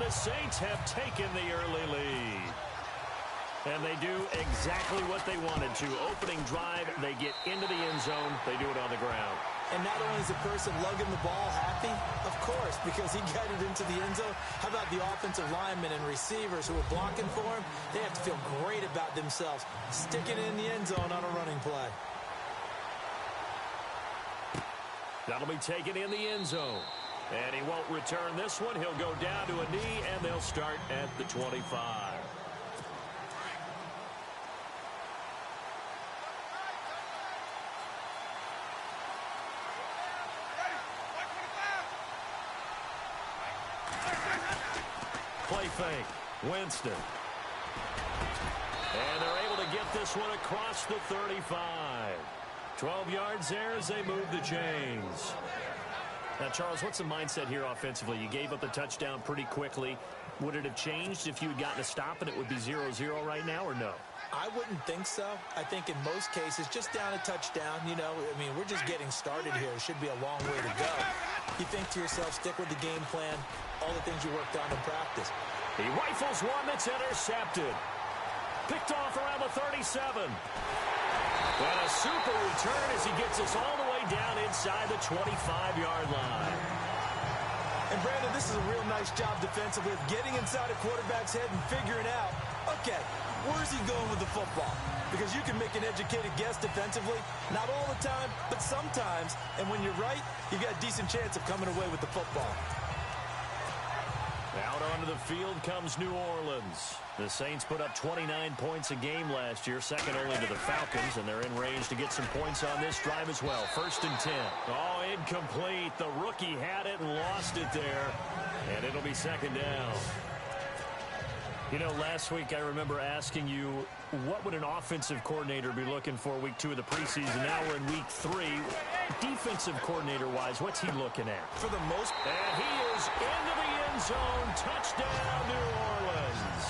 the Saints have taken the early lead. And they do exactly what they wanted to. Opening drive, they get into the end zone. They do it on the ground. And not only is the person lugging the ball happy, of course, because he got it into the end zone. How about the offensive linemen and receivers who are blocking for him? They have to feel great about themselves, sticking it in the end zone on a running play. That'll be taken in the end zone. And he won't return this one. He'll go down to a knee, and they'll start at the 25. Play fake. Winston. And they're able to get this one across the 35. 12 yards there as they move the chains. Now, Charles, what's the mindset here offensively? You gave up the touchdown pretty quickly. Would it have changed if you had gotten a stop and it would be 0-0 right now, or no? I wouldn't think so. I think in most cases, just down a touchdown, you know, I mean, we're just getting started here. It should be a long way to go. You think to yourself, stick with the game plan, all the things you worked on in practice. He rifles one that's intercepted. Picked off around the 37. And a super return as he gets us all the way down inside the 25-yard line. And, Brandon, this is a real nice job defensively of getting inside a quarterback's head and figuring out, okay, where's he going with the football? Because you can make an educated guess defensively, not all the time, but sometimes. And when you're right, you got a decent chance of coming away with the football. Out onto the field comes New Orleans. The Saints put up 29 points a game last year, second only to the Falcons, and they're in range to get some points on this drive as well. 1st and 10. Oh, incomplete. The rookie had it and lost it there, and it'll be 2nd down. You know, last week I remember asking you, what would an offensive coordinator be looking for week 2 of the preseason? Now we're in week 3. Defensive coordinator-wise, what's he looking at? For the most... And he is into the end zone. Touchdown, New Orleans.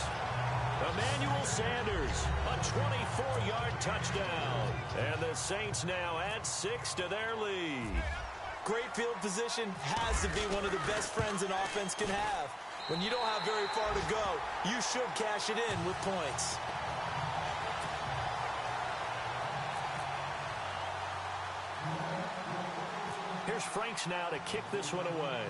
Emmanuel Sanders, a 24-yard touchdown. And the Saints now add 6 to their lead. Great field position has to be one of the best friends an offense can have. When you don't have very far to go, you should cash it in with points. Here's Franks now to kick this one away.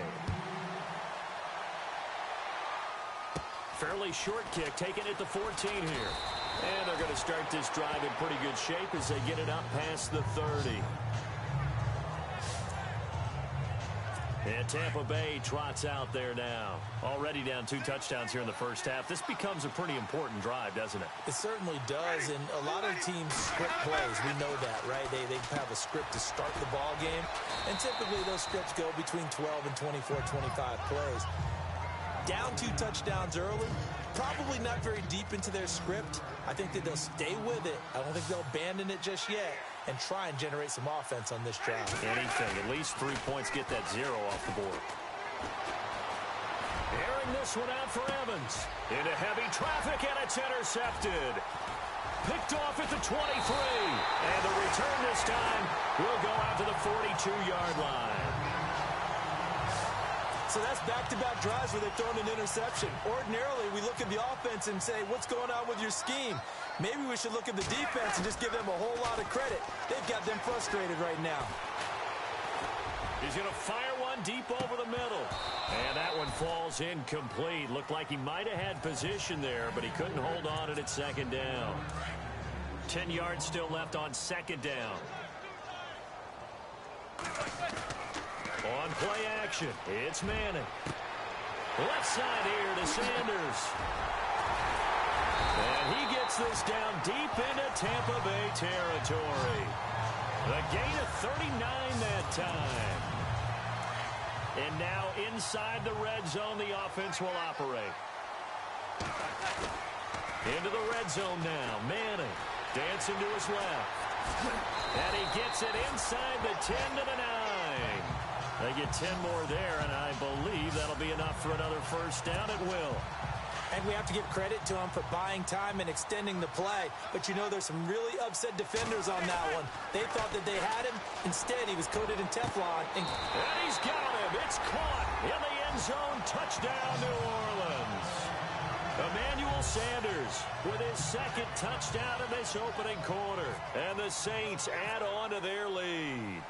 Fairly short kick, taken at the 14 here. And they're going to start this drive in pretty good shape as they get it up past the 30. And Tampa Bay trots out there now. Already down 2 touchdowns here in the first half. This becomes a pretty important drive, doesn't it? It certainly does, and a lot of teams script plays. We know that, right? They have a script to start the ball game, and typically those scripts go between 12 and 24, 25 plays. Down 2 touchdowns early, probably not very deep into their script. I think that they'll stay with it. I don't think they'll abandon it just yet and try and generate some offense on this drive. Anything. At least 3 points, get that 0 off the board. Airing this one out for Evans. Into heavy traffic, and it's intercepted. Picked off at the 23. And the return this time will go out to the 42-yard line. So that's back-to-back drives where they've thrown an interception. Ordinarily, we look at the offense and say, what's going on with your scheme? Maybe we should look at the defense and just give them a whole lot of credit. They've got them frustrated right now. He's going to fire one deep over the middle. And that one falls incomplete. Looked like he might have had position there, but he couldn't hold on it at 2nd down. 10 yards still left on 2nd down. On play action, it's Manning. Left side here to Sanders. And he gets this down deep into Tampa Bay territory. A gain of 39 that time. And now inside the red zone, the offense will operate. Into the red zone now. Manning dancing to his left. And he gets it inside the 10 to the 9. They get 10 more there, and I believe that'll be enough for another first down. It will. And we have to give credit to him for buying time and extending the play. But, you know, there's some really upset defenders on that one. They thought that they had him. Instead, he was coated in Teflon. And he's got him. It's caught in the end end zone. Touchdown, New Orleans. Emmanuel Sanders with his second touchdown in this opening quarter. And the Saints add on to their lead.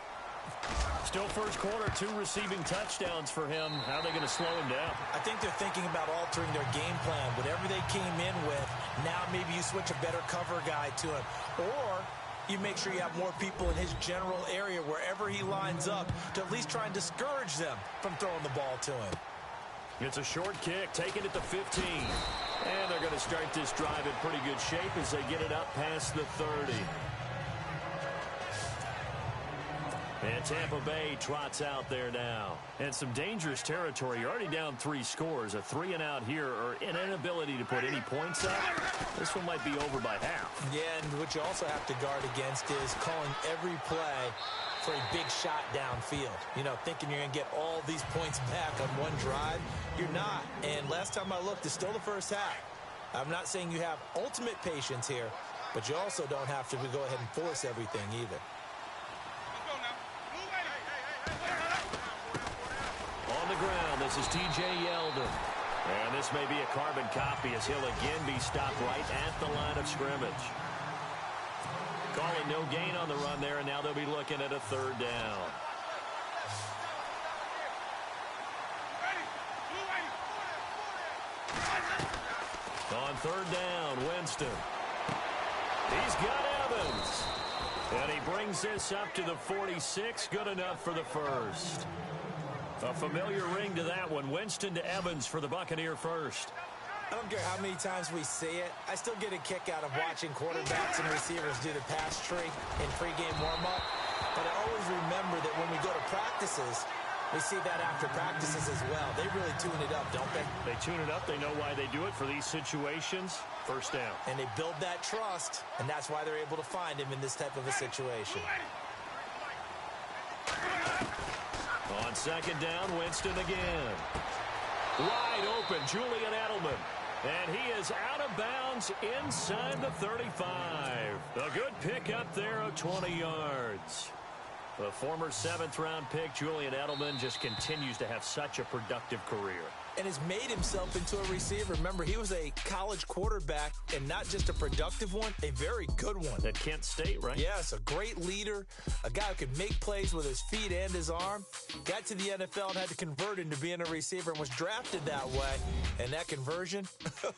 Still first quarter, 2 receiving touchdowns for him. How are they going to slow him down? I think they're thinking about altering their game plan. Whatever they came in with, now maybe you switch a better cover guy to him. Or you make sure you have more people in his general area wherever he lines up to at least try and discourage them from throwing the ball to him. It's a short kick, taking it to 15. And they're going to start this drive in pretty good shape as they get it up past the 30. And Tampa Bay trots out there now. And some dangerous territory. You're already down 3 scores. A 3-and-out here, or an inability to put any points up. This one might be over by half. Yeah, and what you also have to guard against is calling every play for a big shot downfield. You know, thinking you're going to get all these points back on one drive. You're not. And last time I looked, it's still the first half. I'm not saying you have ultimate patience here, but you also don't have to go ahead and force everything either. On the ground, this is T.J. Yeldon. And this may be a carbon copy as he'll again be stopped right at the line of scrimmage. Calling no gain on the run there, and now they'll be looking at a 3rd down. On 3rd down, Winston. He's got Evans. And he brings this up to the 46. Good enough for the first. A familiar ring to that one. Winston to Evans for the Buccaneer first. I don't care how many times we see it. I still get a kick out of watching quarterbacks and receivers do the pass tree in pregame warm-up. But I always remember that when we go to practices, we see that after practices as well. They really tune it up, don't they? They tune it up. They know why they do it for these situations. First down. And they build that trust, and that's why they're able to find him in this type of a situation. On 2nd down, Winston again. Wide open, Julian Edelman. And he is out of bounds inside the 35. A good pickup there of 20 yards. The former 7th-round pick, Julian Edelman, just continues to have such a productive career. And has made himself into a receiver. Remember, he was a college quarterback, and not just a productive one, a very good one. At Kent State, right? Yes, a great leader, a guy who could make plays with his feet and his arm. Got to the NFL and had to convert into being a receiver and was drafted that way. And that conversion,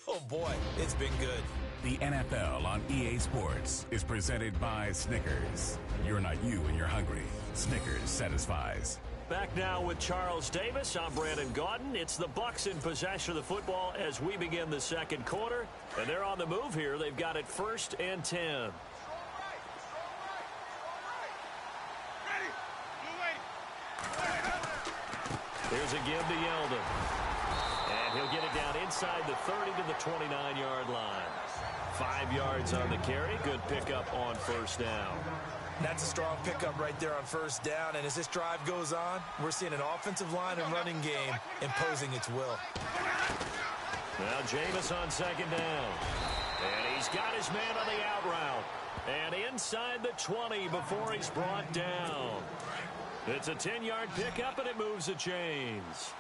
oh boy, it's been good. The NFL on EA Sports is presented by Snickers. You're not you when you're hungry. Snickers satisfies. Back now with Charles Davis. I'm Brandon Gaudin. It's the Bucs in possession of the football as we begin the 2nd quarter. And they're on the move here. They've got it 1st and 10. Here's a give to Yeldon. And he'll get it down inside the 30 to the 29-yard line. 5 yards on the carry. Good pickup on 1st down. That's a strong pickup right there on 1st down. And as this drive goes on, we're seeing an offensive line and running game imposing its will. Now Jameis on 2nd down. And he's got his man on the out route. And inside the 20 before he's brought down. It's a 10-yard pickup, and it moves the chains.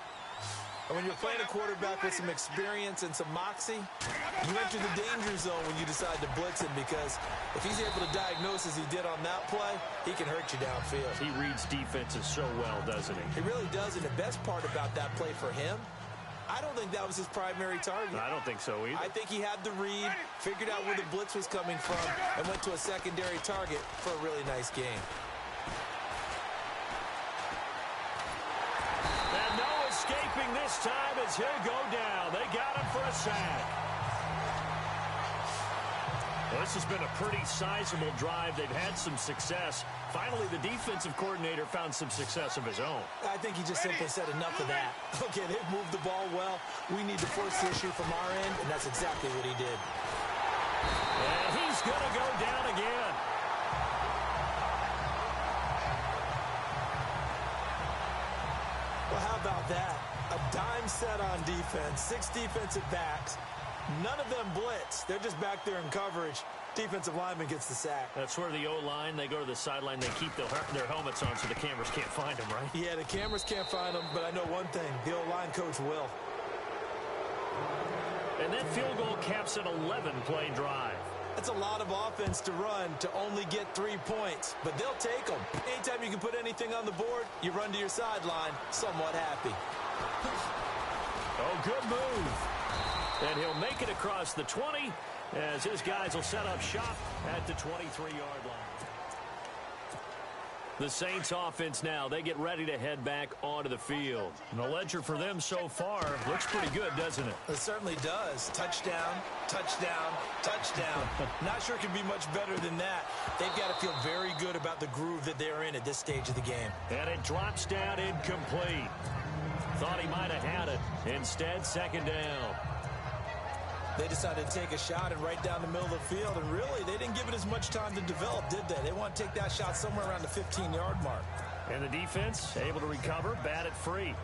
And when you're playing a quarterback with some experience and some moxie, you enter the danger zone when you decide to blitz him, because if he's able to diagnose as he did on that play, he can hurt you downfield. He reads defenses so well, doesn't he? He really does, and the best part about that play for him, I don't think that was his primary target. I don't think so either. I think he had the read, figured out where the blitz was coming from, and went to a secondary target for a really nice game. And no escaping this time as he'll go down. They got him for a sack. Well, this has been a pretty sizable drive. They've had some success. Finally, the defensive coordinator found some success of his own. I think he just simply said enough of that. Okay, they've moved the ball well. We need to force the issue from our end, and that's exactly what he did. And he's going to go down again. Well, how about that? A dime set on defense, 6 defensive backs. None of them blitz. They're just back there in coverage, Defensive lineman gets the sack. That's where the O-line, they go to the sideline, they keep their helmets on so the cameras can't find them, right? Yeah, the cameras can't find them, but I know one thing. The O-line coach will. And that field goal caps an 11-play drive. That's a lot of offense to run to only get 3 points, but they'll take them. Anytime you can put anything on the board, you run to your sideline somewhat happy. Oh, good move. And he'll make it across the 20 as his guys will set up shop at the 23-yard line. The Saints offense now, they get ready to head back onto the field. And the ledger for them so far looks pretty good, doesn't it? It certainly does. Touchdown, touchdown, touchdown. Not sure it can be much better than that. They've got to feel very good about the groove that they're in at this stage of the game. And it drops down incomplete. Thought he might have had it. Instead, second down. They decided to take a shot and right down the middle of the field, and really, they didn't give it as much time to develop, did they? They want to take that shot somewhere around the 15-yard mark. And the defense able to recover, bat it free.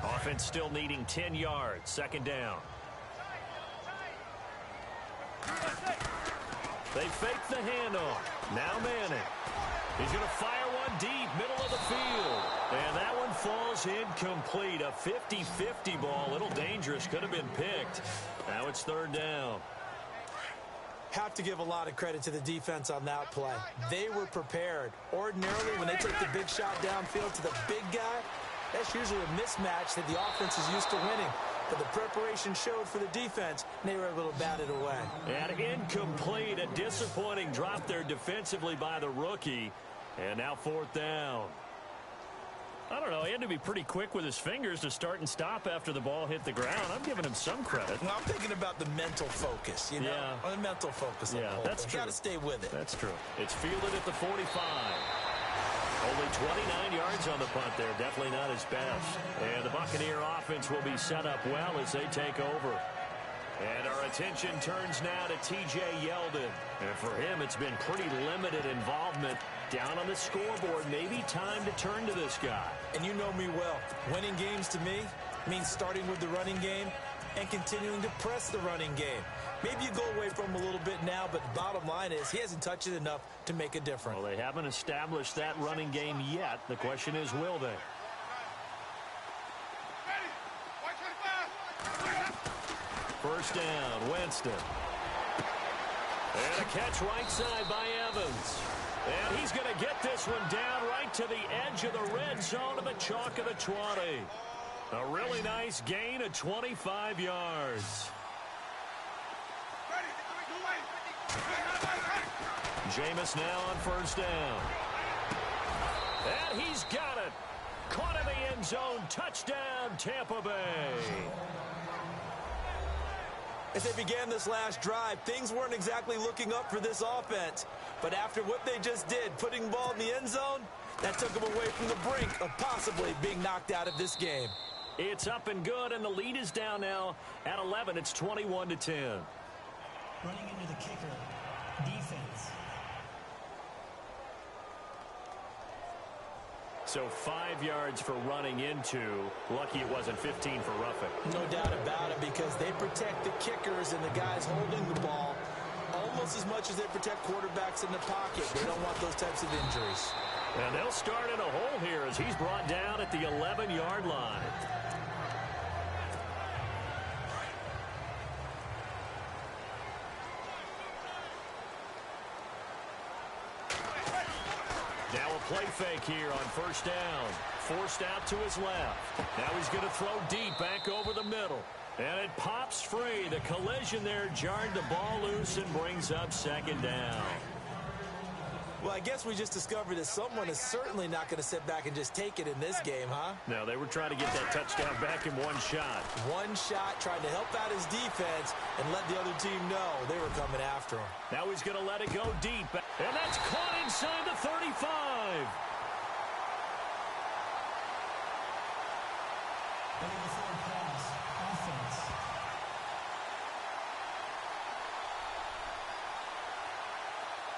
Offense still needing 10 yards, second down. They fake the handoff. Now Manning. He's going to fire one deep, middle of the field. And that one falls incomplete. A 50-50 ball, a little dangerous, could have been picked. Now it's third down. Have to give a lot of credit to the defense on that play. They were prepared. Ordinarily, when they take the big shot downfield to the big guy, that's usually a mismatch that the offense is used to winning. But the preparation showed for the defense, and they were able to bat it away. And incomplete, a disappointing drop there defensively by the rookie. And now fourth down. I don't know, he had to be pretty quick with his fingers to start and stop after the ball hit the ground. I'm giving him some credit. Well, I'm thinking about the mental focus, you know? Yeah. The mental focus. Yeah, that's true. Got to stay with it. That's true. It's fielded at the 45. Only 29 yards on the punt there. Definitely not his best. And the Buccaneer offense will be set up well as they take over. And our attention turns now to T.J. Yeldon. And for him, it's been pretty limited involvement down on the scoreboard. Maybe time to turn to this guy. And you know me well. Winning games to me means starting with the running game and continuing to press the running game. Maybe you go away from him a little bit now, but the bottom line is he hasn't touched it enough to make a difference. Well, they haven't established that running game yet. The question is, will they? First down, Winston. And a catch right side by Evans. And he's going to get this one down right to the edge of the red zone of the chalk of the 20. A really nice gain of 25 yards. Jameis now on first down. And he's got it. Caught in the end zone. Touchdown, Tampa Bay. As they began this last drive, things weren't exactly looking up for this offense. But after what they just did, putting the ball in the end zone, that took them away from the brink of possibly being knocked out of this game. It's up and good, and the lead is down now at 11. It's 21-10. Running into the kicker, defense. So 5 yards for running into. Lucky it wasn't 15 for roughing. No doubt about it, because they protect the kickers and the guys holding the ball almost as much as they protect quarterbacks in the pocket. They don't want those types of injuries. And they'll start in a hole here as he's brought down at the 11-yard line. Now a play fake here on first down. Forced out to his left. Now he's going to throw deep back over the middle. And it pops free. The collision there jarred the ball loose and brings up second down. Well, I guess we just discovered that someone is certainly not going to sit back and just take it in this game, huh? No, they were trying to get that touchdown back in one shot. One shot, trying to help out his defense and let the other team know they were coming after him. Now he's going to let it go deep. And that's caught inside the 35.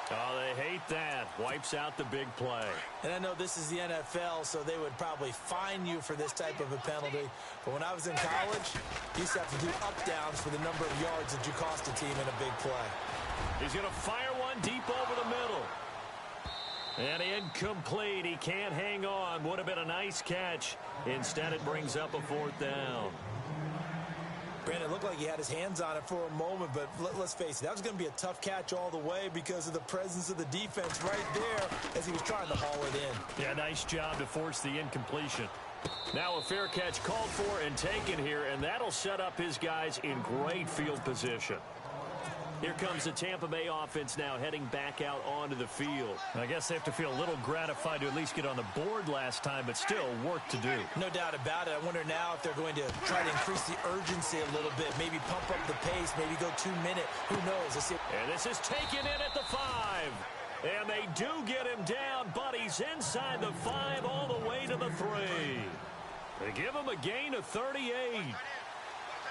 Oh, they hate that. wipes out the big play. And I know this is the NFL, so they would probably fine you for this type of a penalty. But when I was in college, you used to have to do up-downs for the number of yards that you cost a team in a big play. He's going to fire one deep over the middle. And incomplete. He can't hang on. Would have been a nice catch. Instead, it brings up a 4th down. Brandon, it looked like he had his hands on it for a moment, but let's face it, that was going to be a tough catch all the way because of the presence of the defense right there as he was trying to haul it in. Yeah, nice job to force the incompletion. Now a fair catch called for and taken here, and that'll set up his guys in great field position. Here comes the Tampa Bay offense now heading back out onto the field. I guess they have to feel a little gratified to at least get on the board last time, but still work to do. No doubt about it. I wonder now if they're going to try to increase the urgency a little bit, maybe pump up the pace, maybe go 2-minute. Who knows? Let's see. And this is taken in at the 5. And they do get him down, but he's inside the 5 all the way to the 3. They give him a gain of 38.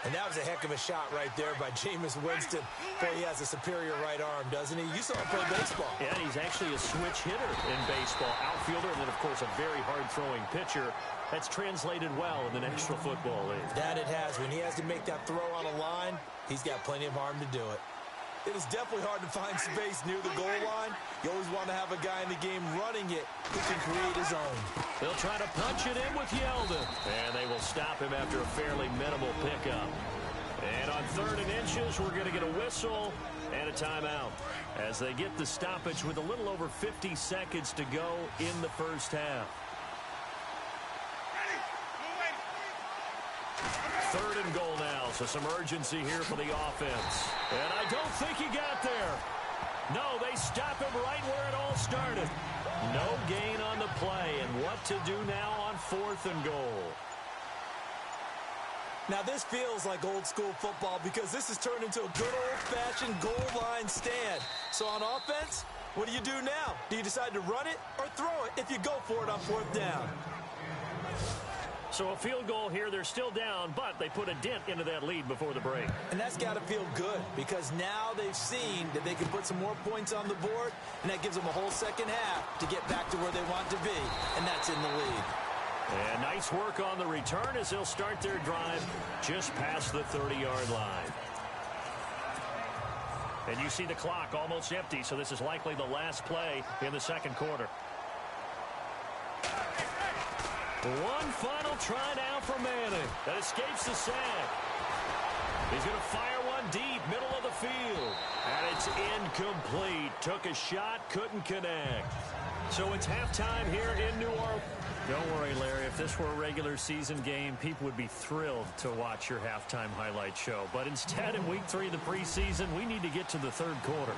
And that was a heck of a shot right there by Jameis Winston. Boy, he has a superior right arm, doesn't he? You saw him play baseball. Yeah, and he's actually a switch hitter in baseball. Outfielder, and then, of course, a very hard-throwing pitcher. That's translated well in the National Football League. That it has. When he has to make that throw on a line, he's got plenty of arm to do it. It is definitely hard to find space near the goal line. You always want to have a guy in the game running it who can create his own. They'll try to punch it in with Yeldon. And they will stop him after a fairly minimal pickup. And on 3rd and inches, we're going to get a whistle and a timeout as they get the stoppage with a little over 50 seconds to go in the first half. 3rd and goal now, so some urgency here for the offense. And I don't think he got there. No, they stop him right where it all started. No gain on the play, and what to do now on 4th and goal. Now, this feels like old-school football because this has turned into a good old-fashioned goal line stand. So on offense, what do you do now? Do you decide to run it or throw it if you go for it on 4th down? So a field goal here, they're still down, but they put a dent into that lead before the break. And that's got to feel good because now they've seen that they can put some more points on the board, and that gives them a whole second half to get back to where they want to be, and that's in the lead. And nice work on the return as they'll start their drive just past the 30-yard line. And you see the clock almost empty, so this is likely the last play in the second quarter. One final try now for Manning. That escapes the sack. He's going to fire one deep, middle of the field. And it's incomplete. Took a shot, couldn't connect. So it's halftime here in New Orleans. Don't worry, Larry. If this were a regular season game, people would be thrilled to watch your halftime highlight show. But instead, in week 3 of the preseason, we need to get to the 3rd quarter.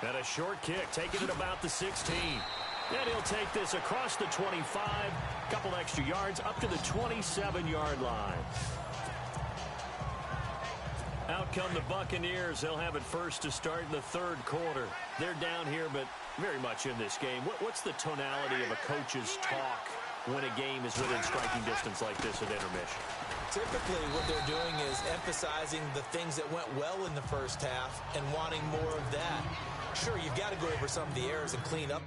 And a short kick, taking it about the 16. And he'll take this across the 25, couple extra yards, up to the 27-yard line. Out come the Buccaneers. They'll have it first to start in the 3rd quarter. They're down here, but very much in this game. What's the tonality of a coach's talk when a game is within striking distance like this at intermission? Typically, what they're doing is emphasizing the things that went well in the first half and wanting more of that. Sure, you've got to go over some of the errors and clean up